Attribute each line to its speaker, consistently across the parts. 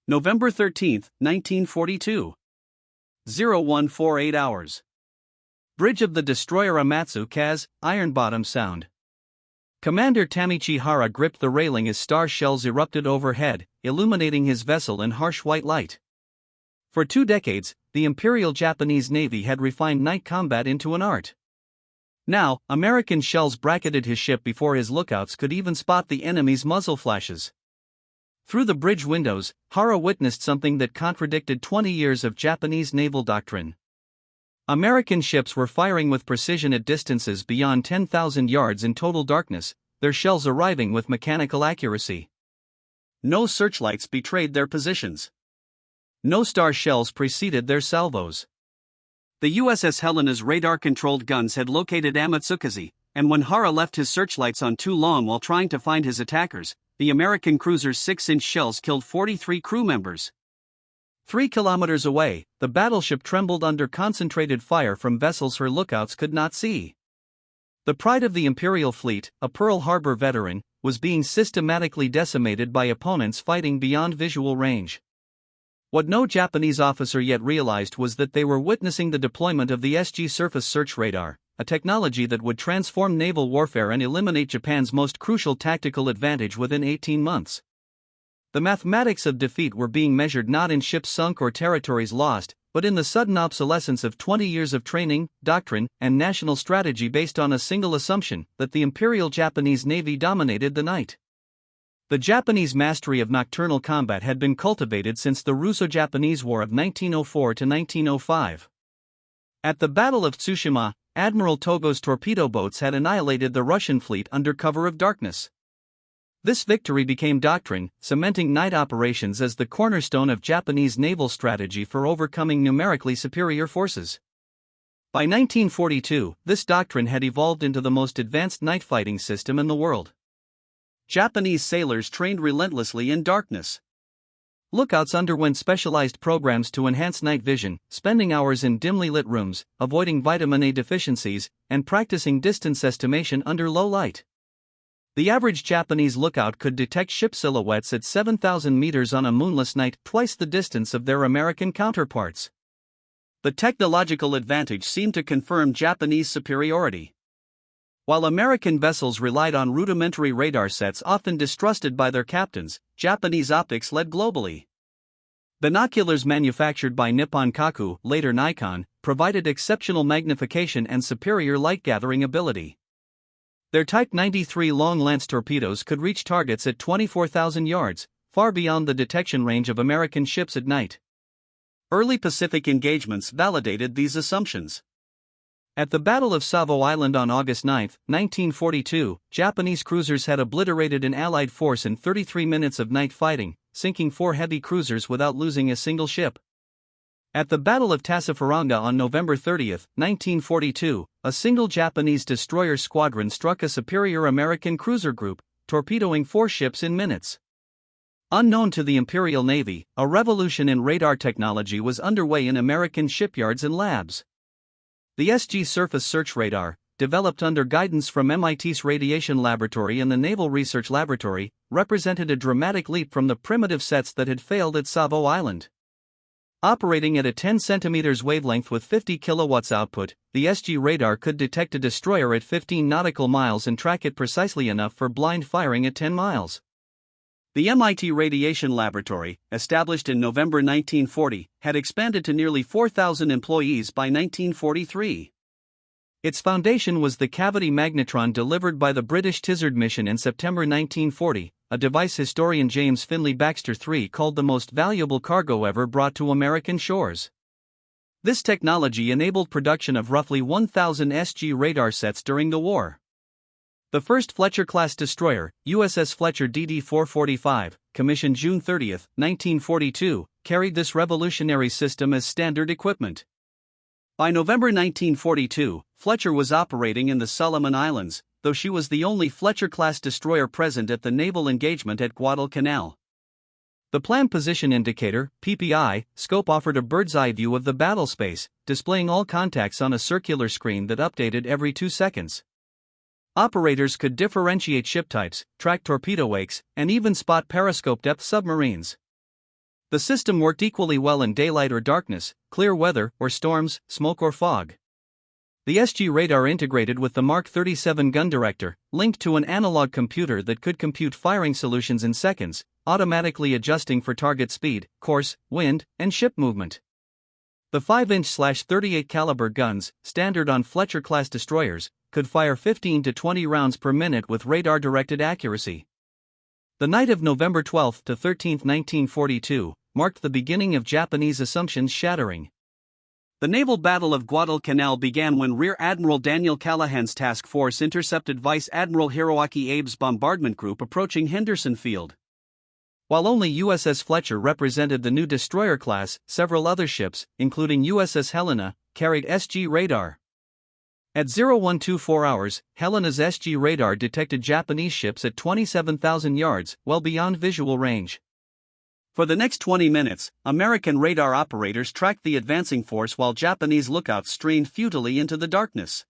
Speaker 1: November 13, 1942. 0148 hours. Bridge of the destroyer Amatsu Kaz, Iron Bottom Sound. Commander Tamichi Hara gripped the railing as star shells erupted overhead, illuminating his vessel in harsh white light. For 2 decades, the Imperial Japanese Navy had refined night combat into an art. Now, American shells bracketed his ship before his lookouts could even spot the enemy's muzzle flashes. Through the bridge windows, Hara witnessed something that contradicted 20 years of Japanese naval doctrine. American ships were firing with precision at distances beyond 10,000 yards in total darkness, their shells arriving with mechanical accuracy. No searchlights betrayed their positions. No star shells preceded their salvos. The USS Helena's radar-controlled guns had located Amatsukaze, and when Hara left his searchlights on too long while trying to find his attackers, the American cruiser's 6-inch shells killed 43 crew members. 3 kilometers away, the battleship trembled under concentrated fire from vessels her lookouts could not see. The pride of the Imperial fleet, a Pearl Harbor veteran, was being systematically decimated by opponents fighting beyond visual range. What no Japanese officer yet realized was that they were witnessing the deployment of the SG surface search radar, a technology that would transform naval warfare and eliminate Japan's most crucial tactical advantage within 18 months. The mathematics of defeat were being measured not in ships sunk or territories lost, but in the sudden obsolescence of 20 years of training, doctrine, and national strategy based on a single assumption that the Imperial Japanese Navy dominated the night. The Japanese mastery of nocturnal combat had been cultivated since the Russo-Japanese War of 1904 to 1905. At the Battle of Tsushima, Admiral Togo's torpedo boats had annihilated the Russian fleet under cover of darkness. This victory became doctrine, cementing night operations as the cornerstone of Japanese naval strategy for overcoming numerically superior forces. By 1942, this doctrine had evolved into the most advanced night fighting system in the world. Japanese sailors trained relentlessly in darkness. Lookouts underwent specialized programs to enhance night vision, spending hours in dimly lit rooms, avoiding vitamin A deficiencies, and practicing distance estimation under low light. The average Japanese lookout could detect ship silhouettes at 7,000 meters on a moonless night, twice the distance of their American counterparts. The technological advantage seemed to confirm Japanese superiority. While American vessels relied on rudimentary radar sets often distrusted by their captains, Japanese optics led globally. Binoculars manufactured by Nippon Kaku, later Nikon, provided exceptional magnification and superior light-gathering ability. Their Type 93 long-lance torpedoes could reach targets at 24,000 yards, far beyond the detection range of American ships at night. Early Pacific engagements validated these assumptions. At the Battle of Savo Island on August 9, 1942, Japanese cruisers had obliterated an Allied force in 33 minutes of night fighting, sinking 4 heavy cruisers without losing a single ship. At the Battle of Tassafaronga on November 30, 1942, a single Japanese destroyer squadron struck a superior American cruiser group, torpedoing 4 ships in minutes. Unknown to the Imperial Navy, a revolution in radar technology was underway in American shipyards and labs. The SG surface search radar, developed under guidance from MIT's Radiation Laboratory and the Naval Research Laboratory, represented a dramatic leap from the primitive sets that had failed at Savo Island. Operating at a 10 cm wavelength with 50 kilowatts output, the SG radar could detect a destroyer at 15 nautical miles and track it precisely enough for blind firing at 10 miles. The MIT Radiation Laboratory, established in November 1940, had expanded to nearly 4,000 employees by 1943. Its foundation was the cavity magnetron delivered by the British Tizard mission in September 1940, a device historian James Finley Baxter III called the most valuable cargo ever brought to American shores. This technology enabled production of roughly 1,000 SG radar sets during the war. The first Fletcher-class destroyer, USS Fletcher DD-445, commissioned June 30, 1942, carried this revolutionary system as standard equipment. By November 1942, Fletcher was operating in the Solomon Islands, though she was the only Fletcher-class destroyer present at the naval engagement at Guadalcanal. The Plan Position Indicator (PPI) scope offered a bird's-eye view of the battle space, displaying all contacts on a circular screen that updated every 2 seconds. Operators could differentiate ship types, track torpedo wakes, and even spot periscope depth submarines. The system worked equally well in daylight or darkness, clear weather or storms, smoke or fog. The SG radar integrated with the Mark 37 gun director, linked to an analog computer that could compute firing solutions in seconds, automatically adjusting for target speed, course, wind, and ship movement. The 5-inch/38 caliber guns, standard on Fletcher-class destroyers, could fire 15 to 20 rounds per minute with radar-directed accuracy. The night of November 12 to 13, 1942, marked the beginning of Japanese assumptions shattering. The naval battle of Guadalcanal began when Rear Admiral Daniel Callahan's task force intercepted Vice Admiral Hiroaki Abe's bombardment group approaching Henderson Field. While only USS Fletcher represented the new destroyer class, several other ships, including USS Helena, carried SG radar. At 0124 hours, Helena's SG radar detected Japanese ships at 27,000 yards, well beyond visual range. For the next 20 minutes, American radar operators tracked the advancing force while Japanese lookouts strained futilely into the darkness.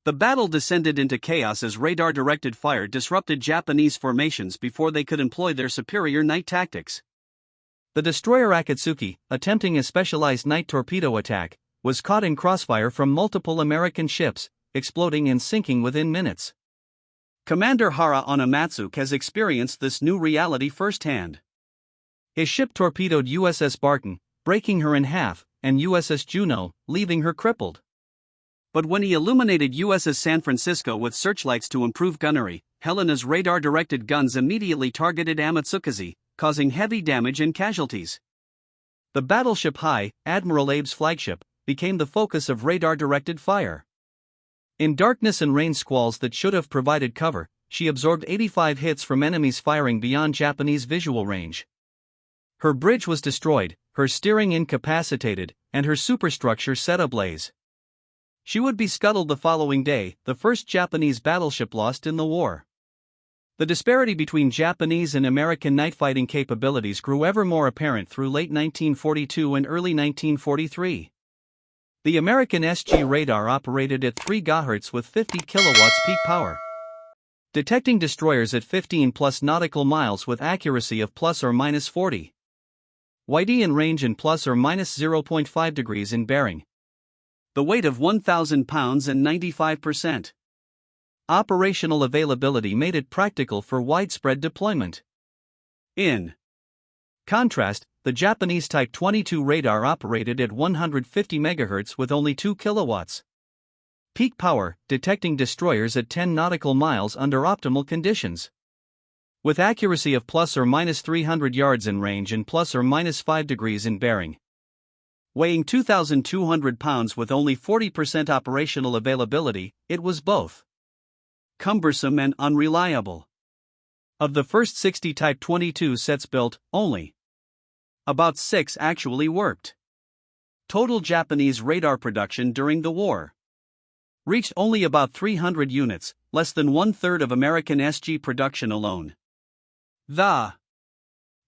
Speaker 1: The battle descended into chaos as radar-directed fire disrupted Japanese formations before they could employ their superior night tactics. The destroyer Akatsuki, attempting a specialized night torpedo attack, was caught in crossfire from multiple American ships, exploding and sinking within minutes. Commander Hara on Amatsuka has experienced this new reality firsthand. His ship torpedoed USS Barton, breaking her in half, and USS Juneau, leaving her crippled. But when he illuminated USS San Francisco with searchlights to improve gunnery, Helena's radar-directed guns immediately targeted Amatsukaze, causing heavy damage and casualties. The battleship High, Admiral Abe's flagship, became the focus of radar-directed fire. In darkness and rain squalls that should have provided cover, she absorbed 85 hits from enemies firing beyond Japanese visual range. Her bridge was destroyed, her steering incapacitated, and her superstructure set ablaze. She would be scuttled the following day, the first Japanese battleship lost in the war. The disparity between Japanese and American night fighting capabilities grew ever more apparent through late 1942 and early 1943. The American SG radar operated at 3 GHz with 50 kilowatts peak power, detecting destroyers at 15 plus nautical miles with accuracy of plus or minus 40. YD in range and plus or minus 0.5 degrees in bearing. The weight of 1,000 pounds and 95%. Operational availability made it practical for widespread deployment. In contrast, the Japanese Type 22 radar operated at 150 MHz with only 2 kilowatts peak power, detecting destroyers at 10 nautical miles under optimal conditions. With accuracy of plus or minus 300 yards in range and plus or minus 5 degrees in bearing. Weighing 2,200 pounds with only 40% operational availability, it was both cumbersome and unreliable. Of the first 60 Type 22 sets built, only about 6 actually worked. Total Japanese radar production during the war reached only about 300 units, less than one-third of American SG production alone. The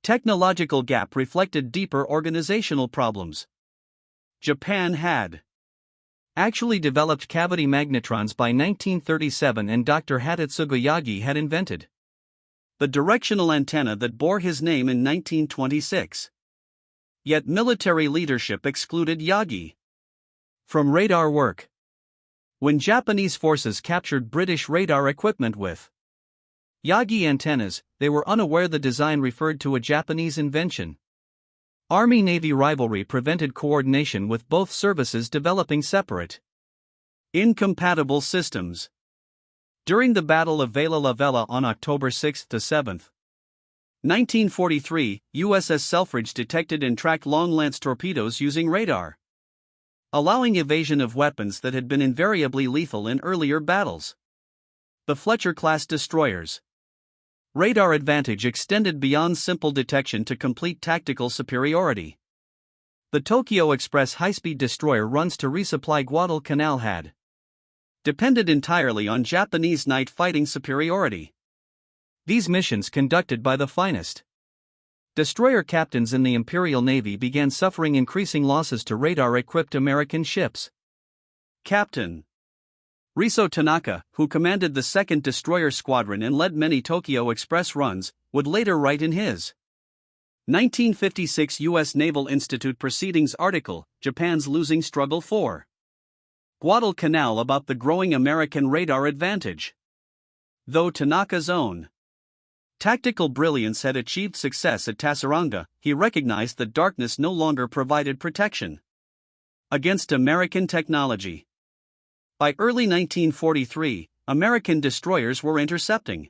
Speaker 1: technological gap reflected deeper organizational problems. Japan had actually developed cavity magnetrons by 1937 and Dr. Hatetsugu Yagi had invented the directional antenna that bore his name in 1926. Yet military leadership excluded Yagi from radar work. When Japanese forces captured British radar equipment with Yagi antennas, they were unaware the design referred to a Japanese invention. Army-Navy rivalry prevented coordination with both services developing separate, incompatible systems. During the Battle of Vella La Vella on October 6 to 7, 1943, USS Selfridge detected and tracked long-lance torpedoes using radar, allowing evasion of weapons that had been invariably lethal in earlier battles. The Fletcher-class destroyers' radar advantage extended beyond simple detection to complete tactical superiority. The Tokyo Express high-speed destroyer runs to resupply Guadalcanal had depended entirely on Japanese night fighting superiority. These missions conducted by the finest destroyer captains in the Imperial Navy began suffering increasing losses to radar-equipped American ships. Captain Riso Tanaka, who commanded the 2nd Destroyer Squadron and led many Tokyo Express runs, would later write in his 1956 U.S. Naval Institute Proceedings article, Japan's Losing Struggle for Guadalcanal about the growing American radar advantage. Though Tanaka's own tactical brilliance had achieved success at Tasaranga, he recognized that darkness no longer provided protection against American technology. By early 1943, American destroyers were intercepting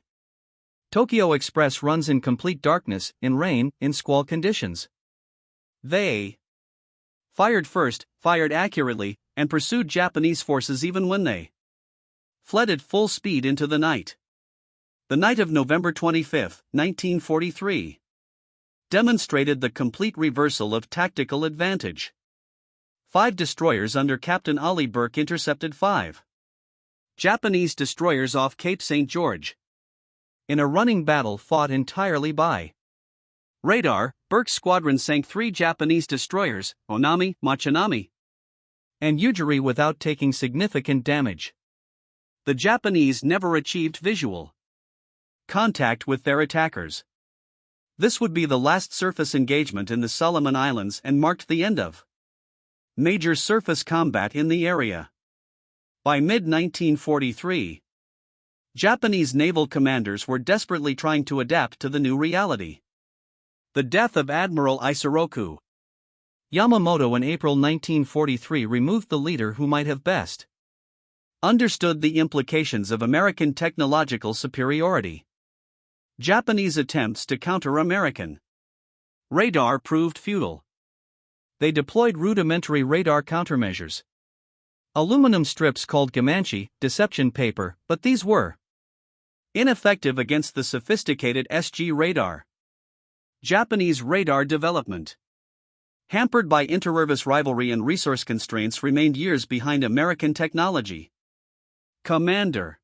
Speaker 1: Tokyo Express runs in complete darkness, in rain, in squall conditions. They fired first, fired accurately, and pursued Japanese forces even when they fled at full speed into the night. The night of November 25, 1943, demonstrated the complete reversal of tactical advantage. 5 destroyers under Captain Ollie Burke intercepted 5 Japanese destroyers off Cape St. George. In a running battle fought entirely by radar, Burke's squadron sank 3 Japanese destroyers, Onami, Machinami, and Yujiri, without taking significant damage. The Japanese never achieved visual contact with their attackers. This would be the last surface engagement in the Solomon Islands and marked the end of major surface combat in the area. By mid-1943, Japanese naval commanders were desperately trying to adapt to the new reality. The death of Admiral Isoroku Yamamoto in April 1943 removed the leader who might have best understood the implications of American technological superiority. Japanese attempts to counter American radar proved futile. They deployed rudimentary radar countermeasures. Aluminum strips called gamanshi, deception paper, but these were ineffective against the sophisticated SG radar. Japanese radar development, hampered by inter-service rivalry and resource constraints, remained years behind American technology. Commander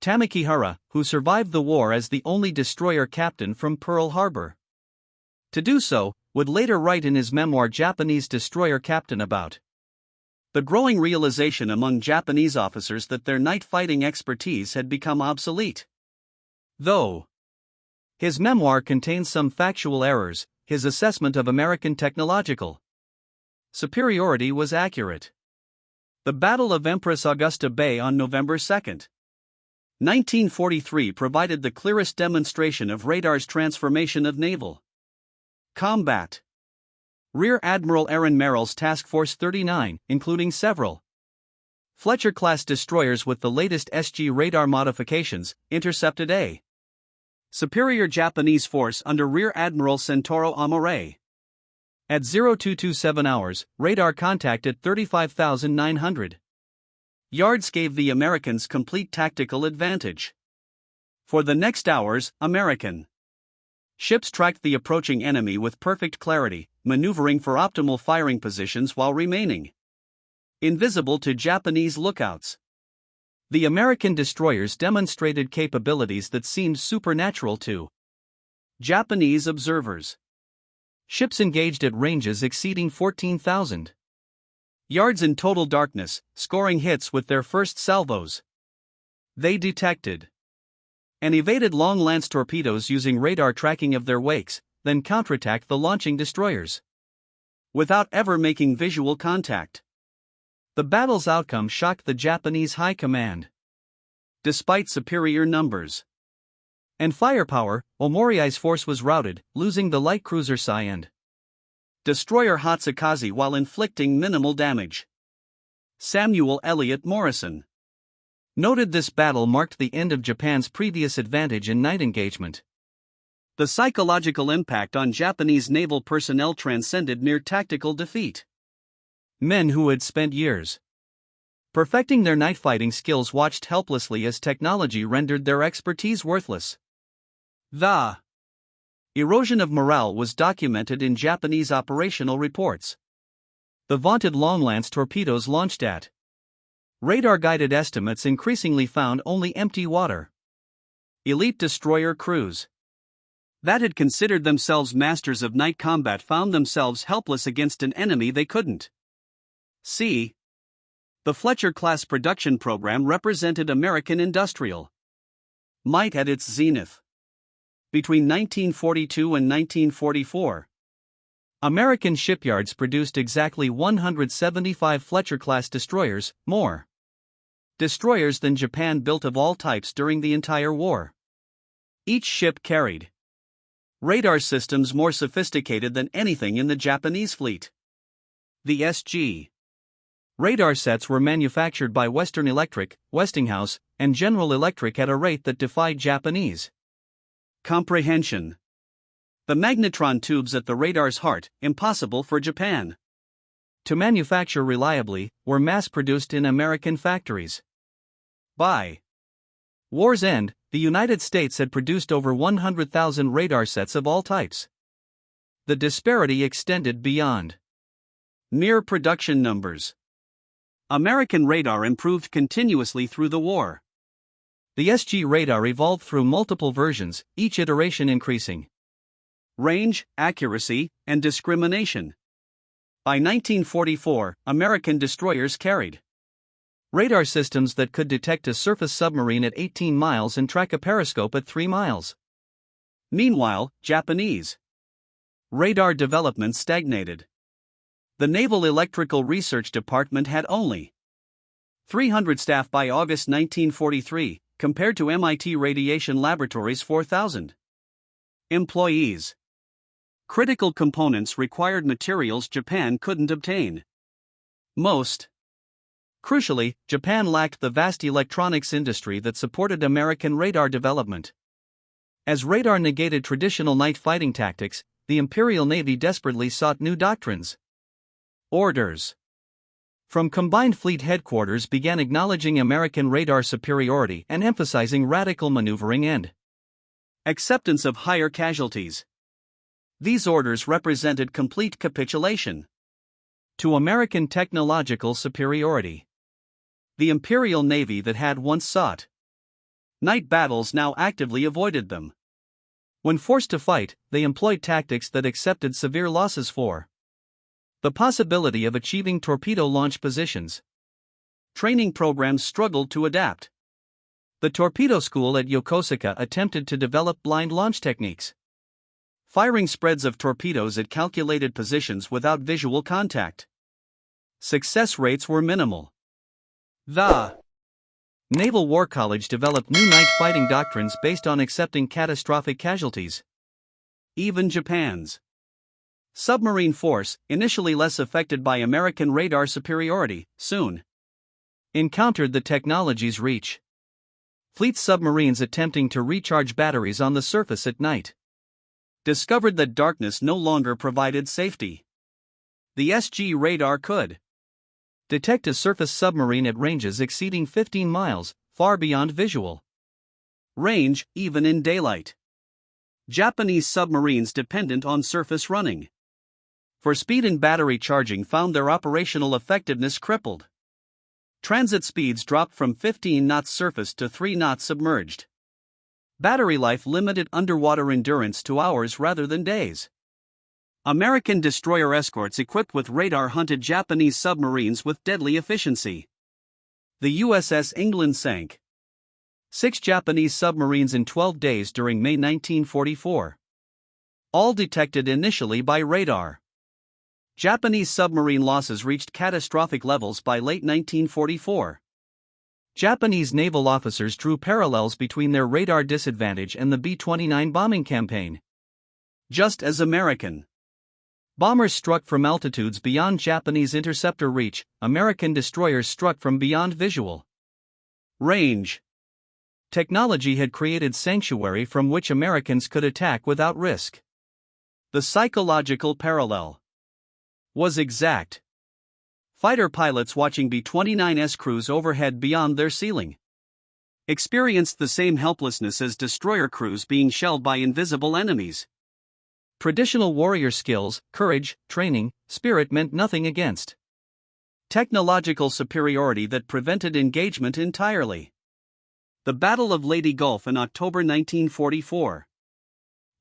Speaker 1: Tamekihara, who survived the war as the only destroyer captain from Pearl Harbor to do so, would later write in his memoir Japanese Destroyer Captain about the growing realization among Japanese officers that their night fighting expertise had become obsolete. Though his memoir contains some factual errors, his assessment of American technological superiority was accurate. The Battle of Empress Augusta Bay on November 2, 1943 provided the clearest demonstration of radar's transformation of naval combat. Rear Admiral Aaron Merrill's Task Force 39, including several Fletcher-class destroyers with the latest SG radar modifications, intercepted a superior Japanese force under Rear Admiral Sentoro Amore. At 0227 hours, radar contact at 35,900 yards gave the Americans complete tactical advantage. For the next hours, American ships tracked the approaching enemy with perfect clarity, maneuvering for optimal firing positions while remaining invisible to Japanese lookouts. The American destroyers demonstrated capabilities that seemed supernatural to Japanese observers. Ships engaged at ranges exceeding 14,000 yards in total darkness, scoring hits with their first salvos. They detected and evaded long lance torpedoes using radar tracking of their wakes, then counterattacked the launching destroyers without ever making visual contact. The battle's outcome shocked the Japanese high command. Despite superior numbers and firepower, Omoriai's force was routed, losing the light cruiser Sai and destroyer Hatsakaze while inflicting minimal damage. Samuel Eliot Morrison noted this battle marked the end of Japan's previous advantage in night engagement. The psychological impact on Japanese naval personnel transcended mere tactical defeat. Men who had spent years perfecting their night fighting skills watched helplessly as technology rendered their expertise worthless. The erosion of morale was documented in Japanese operational reports. The vaunted long-lance torpedoes launched at radar-guided estimates increasingly found only empty water. Elite destroyer crews that had considered themselves masters of night combat found themselves helpless against an enemy they couldn't see. The Fletcher-class production program represented American industrial might at its zenith. Between 1942 and 1944, American shipyards produced exactly 175 Fletcher-class destroyers, more destroyers than Japan built of all types during the entire war. Each ship carried radar systems more sophisticated than anything in the Japanese fleet. The SG radar sets were manufactured by Western Electric, Westinghouse, and General Electric at a rate that defied Japanese comprehension. The magnetron tubes at the radar's heart, impossible for Japan to manufacture reliably, were mass-produced in American factories. By war's end, the United States had produced over 100,000 radar sets of all types. The disparity extended beyond mere production numbers. American radar improved continuously through the war. The SG radar evolved through multiple versions, each iteration increasing range, accuracy, and discrimination. By 1944, American destroyers carried radar systems that could detect a surface submarine at 18 miles and track a periscope at 3 miles. Meanwhile, Japanese radar development stagnated. The Naval Electrical Research Department had only 300 staff by August 1943, compared to MIT Radiation Laboratory's 4,000 employees. Critical components required materials Japan couldn't obtain. Most crucially, Japan lacked the vast electronics industry that supported American radar development. As radar negated traditional night fighting tactics, the Imperial Navy desperately sought new doctrines. Orders from Combined Fleet Headquarters began acknowledging American radar superiority and emphasizing radical maneuvering and acceptance of higher casualties. These orders represented complete capitulation to American technological superiority. The Imperial Navy that had once sought night battles now actively avoided them. When forced to fight, they employed tactics that accepted severe losses for the possibility of achieving torpedo launch positions. Training programs struggled to adapt. The torpedo school at Yokosuka attempted to develop blind launch techniques, firing spreads of torpedoes at calculated positions without visual contact. Success rates were minimal. The Naval War College developed new night fighting doctrines based on accepting catastrophic casualties. Even Japan's submarine force, initially less affected by American radar superiority, soon encountered the technology's reach. Fleet submarines attempting to recharge batteries on the surface at night discovered that darkness no longer provided safety. The SG radar could detect a surface submarine at ranges exceeding 15 miles, far beyond visual range, even in daylight. Japanese submarines dependent on surface running for speed and battery charging found their operational effectiveness crippled. Transit speeds dropped from 15 knots surface to 3 knots submerged. Battery life limited underwater endurance to hours rather than days. American destroyer escorts equipped with radar hunted Japanese submarines with deadly efficiency. The USS England sank 6 Japanese submarines in 12 days during May 1944. All detected initially by radar. Japanese submarine losses reached catastrophic levels by late 1944. Japanese naval officers drew parallels between their radar disadvantage and the B-29 bombing campaign. Just as American bombers struck from altitudes beyond Japanese interceptor reach, American destroyers struck from beyond visual range. Technology had created sanctuary from which Americans could attack without risk. The psychological parallel was exact. Fighter pilots watching B-29's cruise overhead beyond their ceiling experienced the same helplessness as destroyer crews being shelled by invisible enemies. Traditional warrior skills, courage, training, spirit meant nothing against technological superiority that prevented engagement entirely. The Battle of Leyte Gulf in October 1944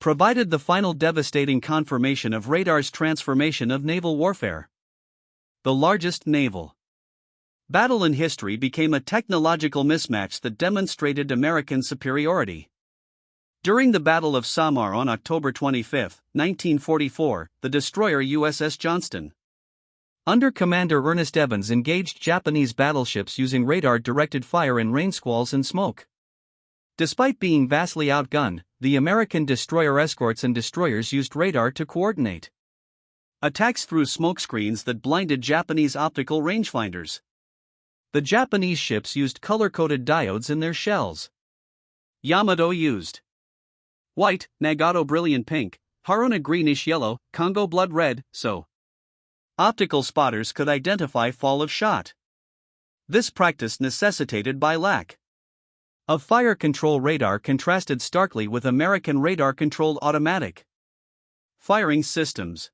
Speaker 1: provided the final devastating confirmation of radar's transformation of naval warfare. The largest naval battle in history became a technological mismatch that demonstrated American superiority. During the Battle of Samar on October 25, 1944, the destroyer USS Johnston, under Commander Ernest Evans, engaged Japanese battleships using radar-directed fire in rain squalls and smoke. Despite being vastly outgunned, the American destroyer escorts and destroyers used radar to coordinate attacks through smokescreens that blinded Japanese optical rangefinders. The Japanese ships used color-coded diodes in their shells. Yamato used white, Nagato brilliant pink, Haruna greenish yellow, Congo blood red, so optical spotters could identify fall of shot. This practice necessitated by lack of fire control radar contrasted starkly with American radar-controlled automatic firing systems.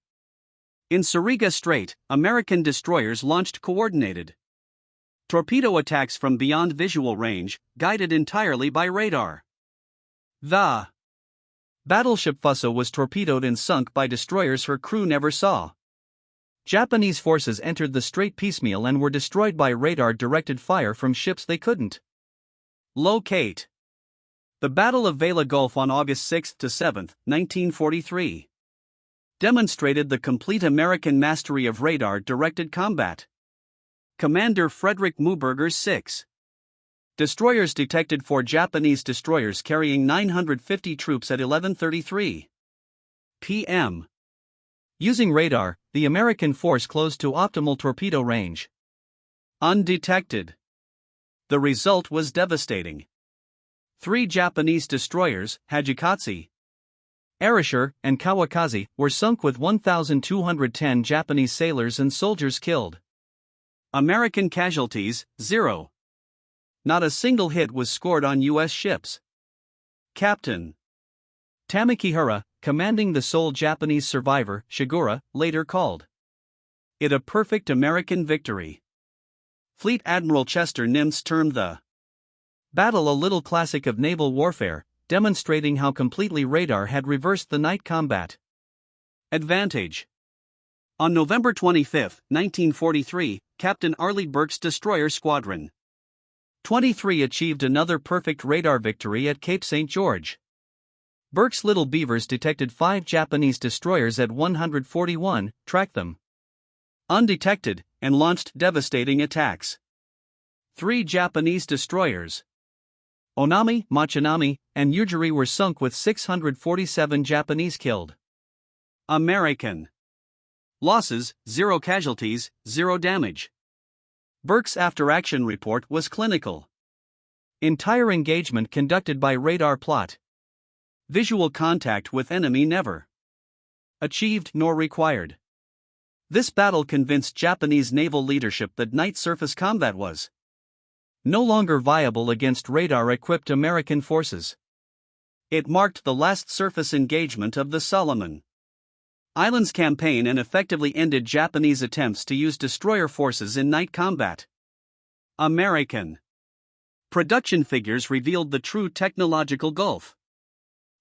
Speaker 1: In Suriga Strait, American destroyers launched coordinated torpedo attacks from beyond visual range, guided entirely by radar. The battleship Fuso was torpedoed and sunk by destroyers her crew never saw. Japanese forces entered the strait piecemeal and were destroyed by radar-directed fire from ships they couldn't locate. The Battle of Vela Gulf on August 6 to 7, 1943, demonstrated the complete American mastery of radar-directed combat. Commander Frederick Muberger's 6 destroyers detected 4 Japanese destroyers carrying 950 troops at 11:33 p.m. Using radar, the American force closed to optimal torpedo range. Undetected. The result was devastating. 3 Japanese destroyers, Hajikatsu, Arisher, and Kawakaze, were sunk with 1,210 Japanese sailors and soldiers killed. American casualties, 0. Not a single hit was scored on U.S. ships. Captain Tamikihara, commanding the sole Japanese survivor, Shigura, later called it a perfect American victory. Fleet Admiral Chester Nimitz termed the battle a little classic of naval warfare, demonstrating how completely radar had reversed the night combat advantage. On November 25, 1943, Captain Arleigh Burke's destroyer squadron 23 achieved another perfect radar victory at Cape St. George. Burke's Little Beavers detected 5 Japanese destroyers at 141, tracked them undetected, and launched devastating attacks. 3 Japanese destroyers, Onami, Machinami, and Yujiri, were sunk with 647 Japanese killed. American losses, 0 casualties, 0 damage. Burke's after-action report was clinical. Entire engagement conducted by radar plot. Visual contact with enemy never achieved nor required. This battle convinced Japanese naval leadership that night surface combat was no longer viable against radar-equipped American forces. It marked the last surface engagement of the Solomon Islands campaign and effectively ended Japanese attempts to use destroyer forces in night combat. American production figures revealed the true technological gulf.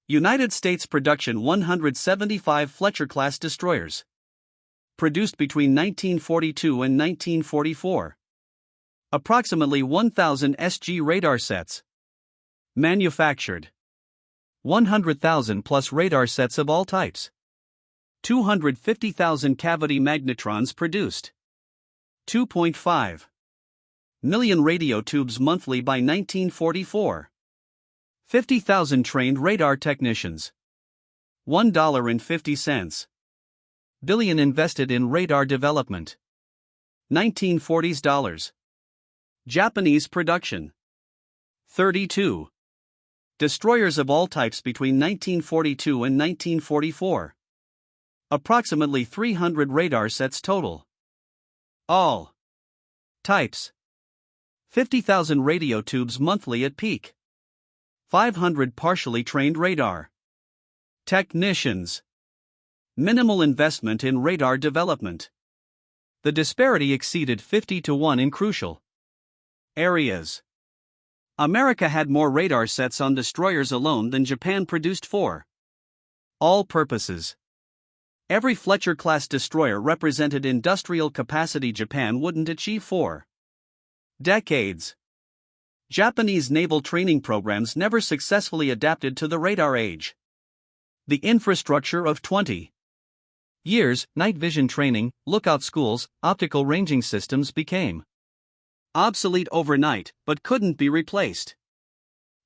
Speaker 1: United States production 175 Fletcher-class destroyers, produced between 1942 and 1944. Approximately 1,000 SG radar sets manufactured. 100,000 plus radar sets of all types. 250,000 cavity magnetrons produced. 2.5 million radio tubes monthly by 1944. 50,000 trained radar technicians. $1.50 billion invested in radar development. 1940s dollars. Japanese production 32 destroyers of all types between 1942 and 1944. Approximately 300 radar sets total. All types. 50,000 radio tubes monthly at peak. 500 partially trained radar technicians. Minimal investment in radar development. The disparity exceeded 50 to 1 in crucial areas. America had more radar sets on destroyers alone than Japan produced for all purposes. Every Fletcher-class destroyer represented industrial capacity Japan wouldn't achieve for decades. Japanese naval training programs never successfully adapted to the radar age. The infrastructure of 20 years, night vision training, lookout schools, optical ranging systems became obsolete overnight, but couldn't be replaced.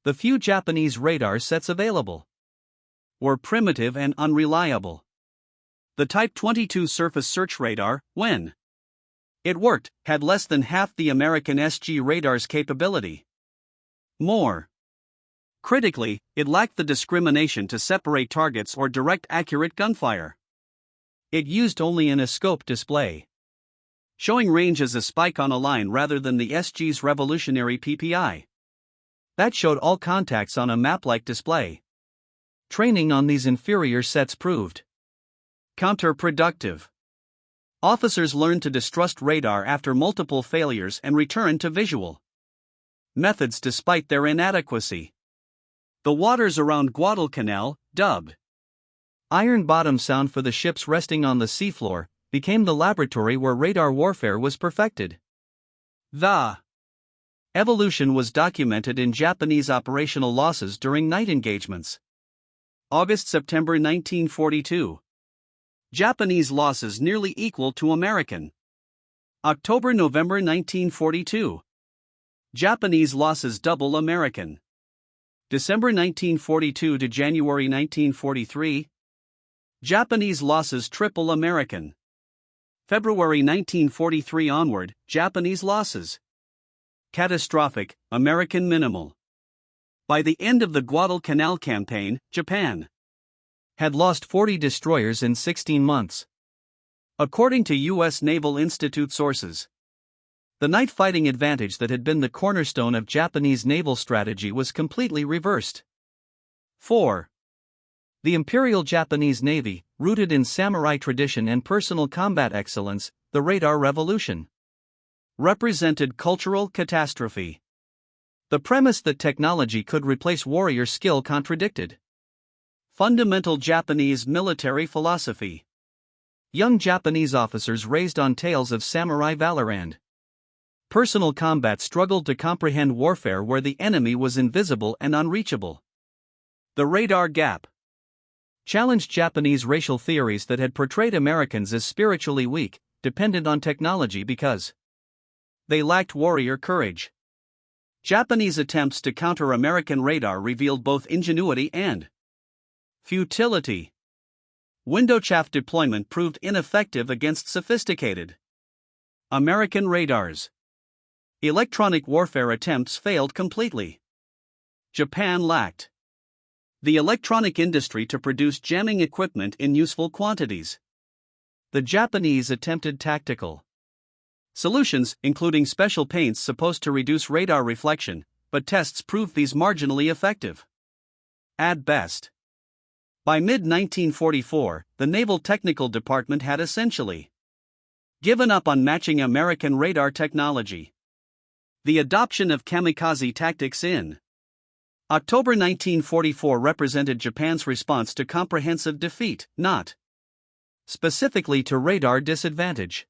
Speaker 1: The few Japanese radar sets available were primitive and unreliable. The Type 22 surface search radar, when it worked, had less than half the American SG radar's capability. More critically, it lacked the discrimination to separate targets or direct accurate gunfire. It used only an scope display, showing range as a spike on a line rather than the SG's revolutionary PPI that showed all contacts on a map-like display. Training on these inferior sets proved counterproductive. Officers learned to distrust radar after multiple failures and returned to visual methods despite their inadequacy. The waters around Guadalcanal, dubbed Iron Bottom Sound for the ships resting on the seafloor, became the laboratory where radar warfare was perfected. The evolution was documented in Japanese operational losses during night engagements. August-September 1942. Japanese losses nearly equal to American. October-November 1942. Japanese losses double American. December 1942 to January 1943. Japanese losses triple American. February 1943 onward, Japanese losses catastrophic, American minimal. By the end of the Guadalcanal campaign, Japan had lost 40 destroyers in 16 months. According to U.S. Naval Institute sources, the night fighting advantage that had been the cornerstone of Japanese naval strategy was completely reversed. 4. The Imperial Japanese Navy, rooted in samurai tradition and personal combat excellence, the radar revolution represented cultural catastrophe. The premise that technology could replace warrior skill contradicted fundamental Japanese military philosophy. Young Japanese officers raised on tales of samurai valor and personal combat struggled to comprehend warfare where the enemy was invisible and unreachable. The radar gap challenged Japanese racial theories that had portrayed Americans as spiritually weak, dependent on technology because they lacked warrior courage. Japanese attempts to counter American radar revealed both ingenuity and futility. Window chaff deployment proved ineffective against sophisticated American radars. Electronic warfare attempts failed completely. Japan lacked the electronic industry to produce jamming equipment in useful quantities. The Japanese attempted tactical solutions, including special paints supposed to reduce radar reflection, but tests proved these marginally effective at best. By mid-1944, the Naval Technical Department had essentially given up on matching American radar technology. The adoption of kamikaze tactics in October 1944 represented Japan's response to comprehensive defeat, not specifically to radar disadvantage.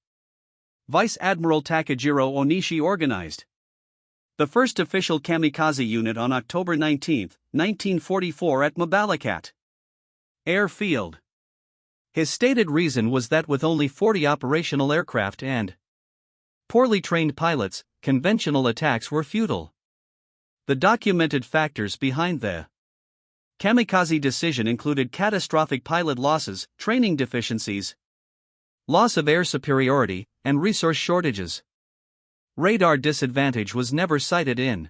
Speaker 1: Vice Admiral Takejiro Onishi organized the first official kamikaze unit on October 19, 1944 at Mabalacat Airfield. His stated reason was that with only 40 operational aircraft and poorly trained pilots, conventional attacks were futile. The documented factors behind the kamikaze decision included catastrophic pilot losses, training deficiencies, loss of air superiority, and resource shortages. Radar disadvantage was never cited in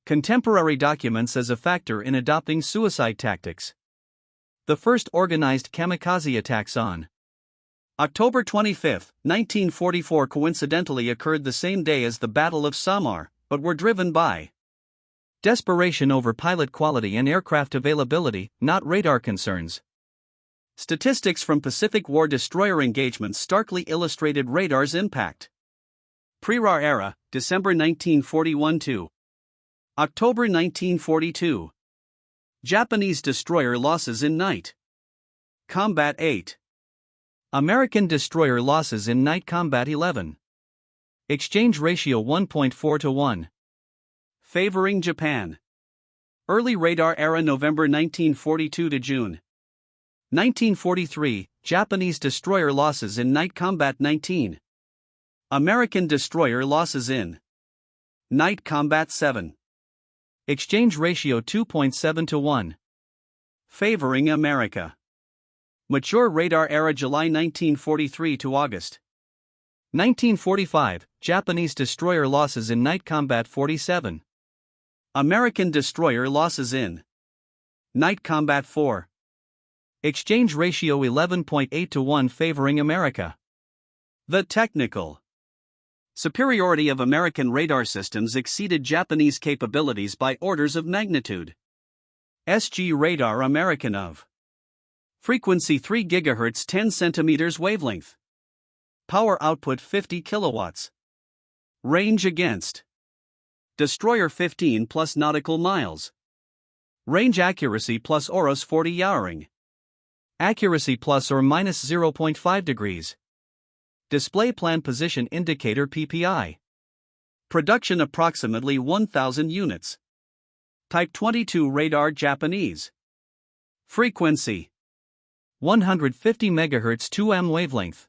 Speaker 1: contemporary documents as a factor in adopting suicide tactics. The first organized kamikaze attacks on October 25, 1944 coincidentally occurred the same day as the Battle of Samar, but were driven by desperation over pilot quality and aircraft availability, not radar concerns. Statistics from Pacific War destroyer engagements starkly illustrated radar's impact. Pre-RAR era, December 1941 to October 1942. Japanese destroyer losses in night combat 8. American destroyer losses in night combat 11. Exchange ratio 1.4 to 1. Favoring Japan. Early radar era November 1942 to June 1943, Japanese destroyer losses in night combat 19. American destroyer losses in night combat 7. Exchange ratio 2.7 to 1. Favoring America. Mature radar era July 1943 to August 1945, Japanese destroyer losses in night combat 47. American destroyer losses in night combat 4. Exchange ratio 11.8 to 1 favoring America. The technical superiority of American radar systems exceeded Japanese capabilities by orders of magnitude. SG radar American of frequency 3 GHz 10 cm wavelength. Power output 50 kilowatts. Range against destroyer 15 plus nautical miles. Range accuracy plus Oros 40 yawring. Accuracy plus or minus 0.5 degrees. Display plan position indicator PPI. Production approximately 1,000 units. Type 22 radar Japanese. Frequency 150 MHz 2M wavelength.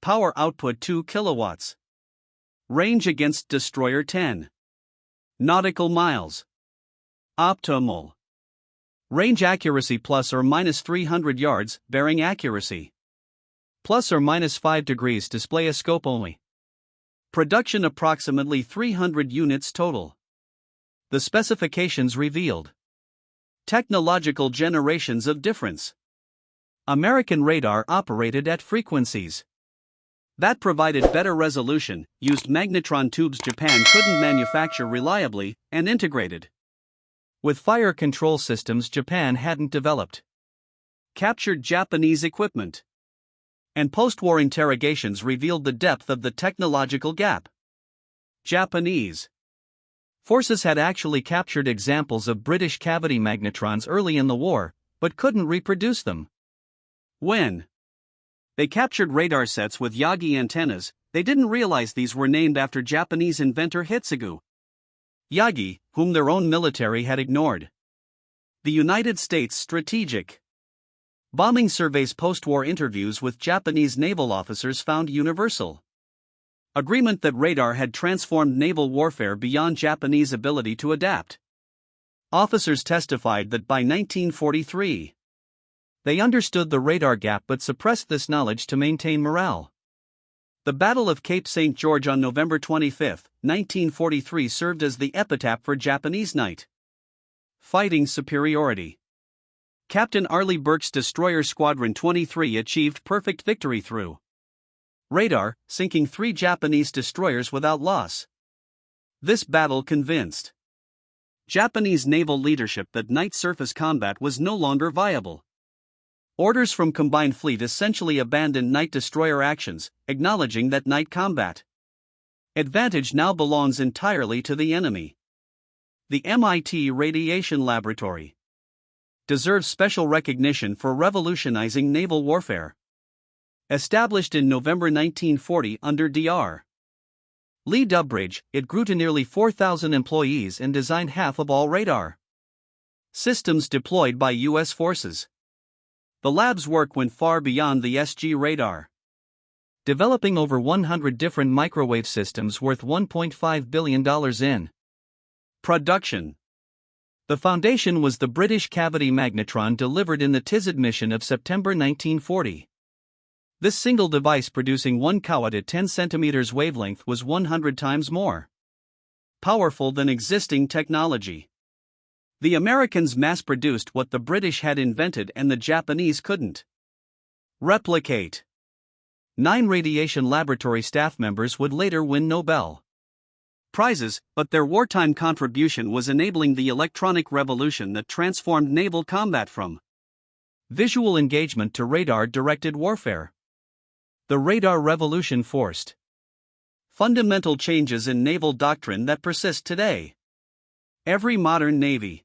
Speaker 1: Power output 2 kilowatts. Range against destroyer 10 nautical miles. Optimal range accuracy plus or minus 300 yards, bearing accuracy plus or minus 5 degrees, display a scope only. Production approximately 300 units total. The specifications revealed. Technological generations of difference. American radar operated at frequencies that provided better resolution, used magnetron tubes Japan couldn't manufacture reliably, and integrated with fire control systems Japan hadn't developed. Captured Japanese equipment. And post-war interrogations revealed the depth of the technological gap. Japanese forces had actually captured examples of British cavity magnetrons early in the war, but couldn't reproduce them. When they captured radar sets with Yagi antennas, they didn't realize these were named after Japanese inventor Hitsugu Yagi, whom their own military had ignored. The United States Strategic Bombing Survey's post-war interviews with Japanese naval officers found universal agreement that radar had transformed naval warfare beyond Japanese ability to adapt. Officers testified that by 1943, they understood the radar gap but suppressed this knowledge to maintain morale. The Battle of Cape St. George on November 25, 1943 served as the epitaph for Japanese night fighting superiority. Captain Arleigh Burke's destroyer Squadron 23 achieved perfect victory through radar, sinking 3 Japanese destroyers without loss. This battle convinced Japanese naval leadership that night surface combat was no longer viable. Orders from Combined Fleet essentially abandoned night destroyer actions, acknowledging that night combat advantage now belongs entirely to the enemy. The MIT Radiation Laboratory deserves special recognition for revolutionizing naval warfare. Established in November 1940 under Dr. Lee Dubridge, it grew to nearly 4,000 employees and designed half of all radar systems deployed by U.S. forces. The lab's work went far beyond the SG radar, developing over 100 different microwave systems worth $1.5 billion in production. The foundation was the British cavity magnetron delivered in the TISAD mission of September 1940. This single device producing 1 kilowatt at 10 centimeters wavelength was 100 times more powerful than existing technology. The Americans mass-produced what the British had invented and the Japanese couldn't replicate. 9 radiation laboratory staff members would later win Nobel prizes, but their wartime contribution was enabling the electronic revolution that transformed naval combat from visual engagement to radar-directed warfare. The radar revolution forced fundamental changes in naval doctrine that persist today. Every modern navy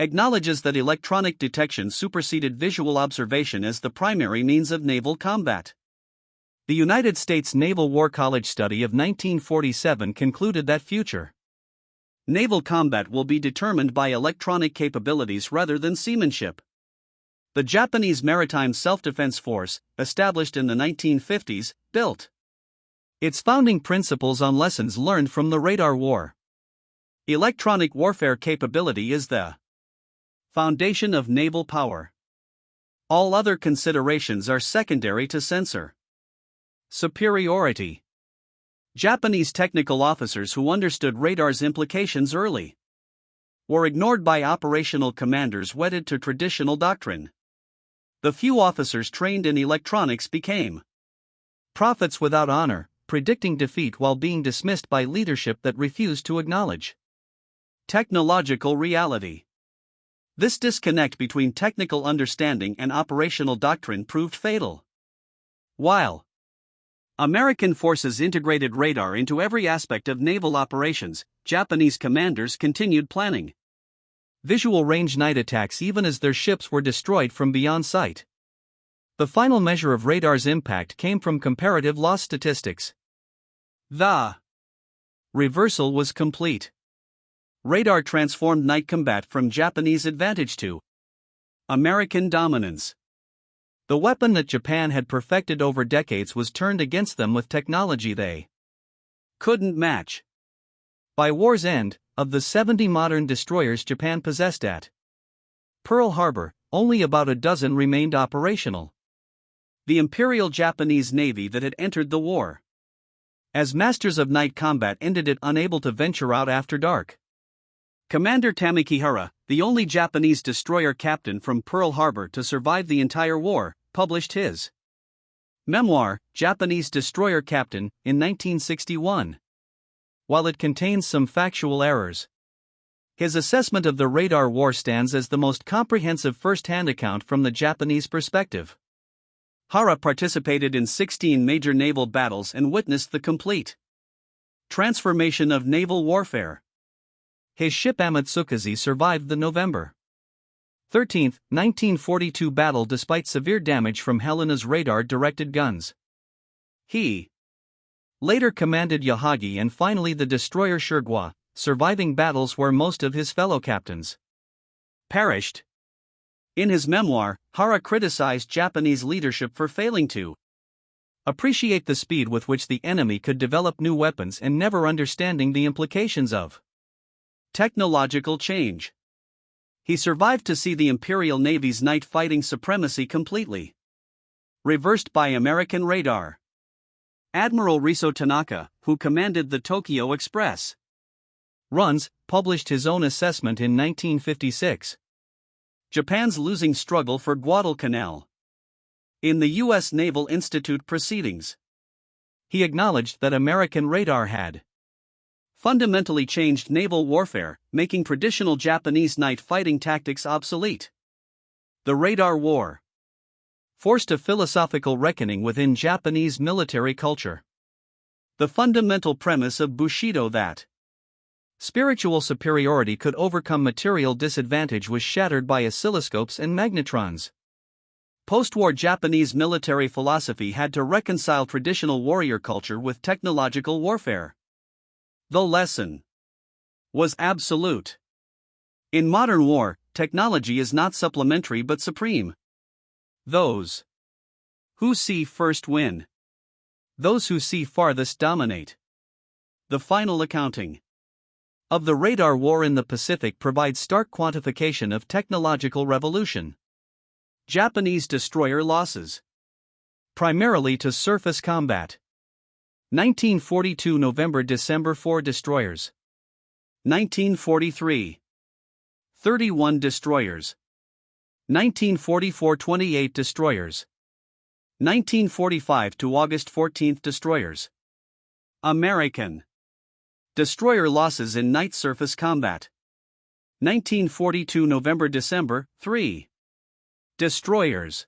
Speaker 1: acknowledges that electronic detection superseded visual observation as the primary means of naval combat. The United States Naval War College study of 1947 concluded that future Naval combat will be determined by electronic capabilities rather than seamanship. The Japanese Maritime Self-Defense Force, established in the 1950s, built its founding principles on lessons learned from the radar war. Electronic warfare capability is the foundation of naval power. All other considerations are secondary to censor. Superiority. Japanese technical officers who understood radar's implications early were ignored by operational commanders wedded to traditional doctrine. The few officers trained in electronics became prophets without honor, predicting defeat while being dismissed by leadership that refused to acknowledge technological reality. This disconnect between technical understanding and operational doctrine proved fatal. While American forces integrated radar into every aspect of naval operations, Japanese commanders continued planning visual range night attacks even as their ships were destroyed from beyond sight. The final measure of radar's impact came from comparative loss statistics. The reversal was complete. Radar transformed night combat from Japanese advantage to American dominance. The weapon that Japan had perfected over decades was turned against them with technology they couldn't match. By war's end, of the 70 modern destroyers Japan possessed at Pearl Harbor, only about a dozen remained operational. The Imperial Japanese Navy that had entered the war as masters of night combat ended it unable to venture out after dark. Commander Tamikihara, the only Japanese destroyer captain from Pearl Harbor to survive the entire war, published his memoir, Japanese Destroyer Captain, in 1961. While it contains some factual errors, his assessment of the radar war stands as the most comprehensive first-hand account from the Japanese perspective. Hara participated in 16 major naval battles and witnessed the complete transformation of naval warfare. His ship Amatsukaze survived the November 13, 1942 battle despite severe damage from Helena's radar-directed guns. He later commanded Yahagi and finally the destroyer Shirgwa, surviving battles where most of his fellow captains perished. In his memoir, Hara criticized Japanese leadership for failing to appreciate the speed with which the enemy could develop new weapons and never understanding the implications of technological change. He survived to see the Imperial Navy's night fighting supremacy completely reversed by American radar. Admiral Riso Tanaka, who commanded the Tokyo Express runs, published his own assessment in 1956. Japan's losing struggle for Guadalcanal. In the U.S. Naval Institute proceedings, he acknowledged that American radar had fundamentally changed naval warfare, making traditional Japanese night fighting tactics obsolete. The radar war forced a philosophical reckoning within Japanese military culture. The fundamental premise of Bushido that spiritual superiority could overcome material disadvantage was shattered by oscilloscopes and magnetrons. Post-war Japanese military philosophy had to reconcile traditional warrior culture with technological warfare. The lesson was absolute. In modern war, technology is not supplementary but supreme. Those who see first win. Those who see farthest dominate. The final accounting of the radar war in the Pacific provides stark quantification of technological revolution. Japanese destroyer losses, primarily to surface combat. 1942 November-December 4 destroyers. 1943 31 destroyers. 1944 28 destroyers. 1945 to August 14 destroyers. American destroyer losses in night surface combat. 1942 November-December 3 destroyers.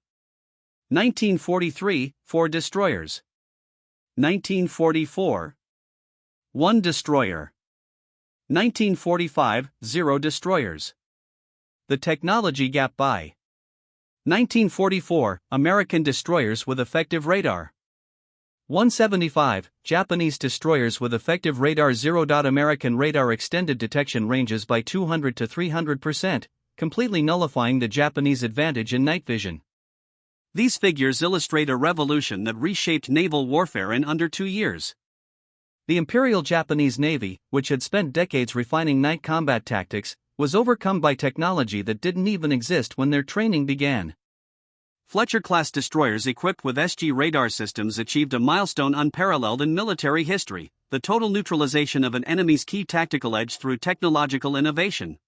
Speaker 1: 1943 4 destroyers. 1944 1 destroyer. 1945 0 destroyers. The technology gap by 1944 American destroyers with effective radar. 175. Japanese destroyers with effective radar 0. American radar extended detection ranges by 200 to 300%, completely nullifying the Japanese advantage in night vision. These figures illustrate a revolution that reshaped naval warfare in under 2 years. The Imperial Japanese Navy, which had spent decades refining night combat tactics, was overcome by technology that didn't even exist when their training began. Fletcher-class destroyers equipped with SG radar systems achieved a milestone unparalleled in military history: the total neutralization of an enemy's key tactical edge through technological innovation.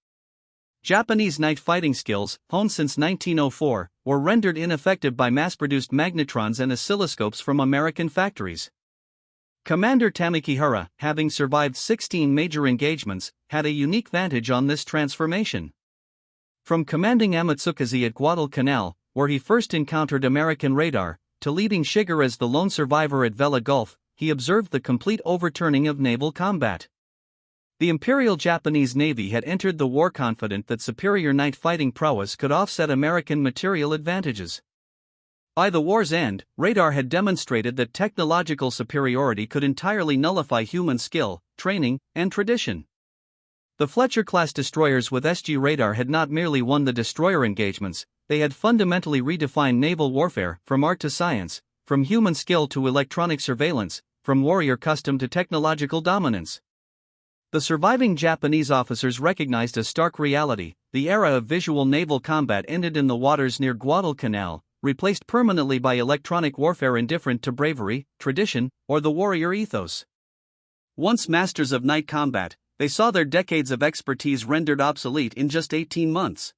Speaker 1: Japanese night fighting skills, honed since 1904, were rendered ineffective by mass-produced magnetrons and oscilloscopes from American factories. Commander Tamikihara, having survived 16 major engagements, had a unique vantage on this transformation. From commanding Amatsukaze at Guadalcanal, where he first encountered American radar, to leading Shiger as the lone survivor at Vela Gulf, he observed the complete overturning of naval combat. The Imperial Japanese Navy had entered the war confident that superior night fighting prowess could offset American material advantages. By the war's end, radar had demonstrated that technological superiority could entirely nullify human skill, training, and tradition. The Fletcher-class destroyers with SG radar had not merely won the destroyer engagements, they had fundamentally redefined naval warfare, from art to science, from human skill to electronic surveillance, from warrior custom to technological dominance. The surviving Japanese officers recognized a stark reality: the era of visual naval combat ended in the waters near Guadalcanal, replaced permanently by electronic warfare indifferent to bravery, tradition, or the warrior ethos. Once masters of night combat, they saw their decades of expertise rendered obsolete in just 18 months.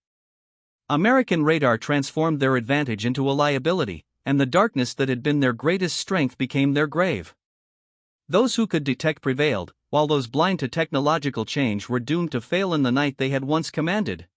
Speaker 1: American radar transformed their advantage into a liability, and the darkness that had been their greatest strength became their grave. Those who could detect prevailed, while those blind to technological change were doomed to fail in the night they had once commanded.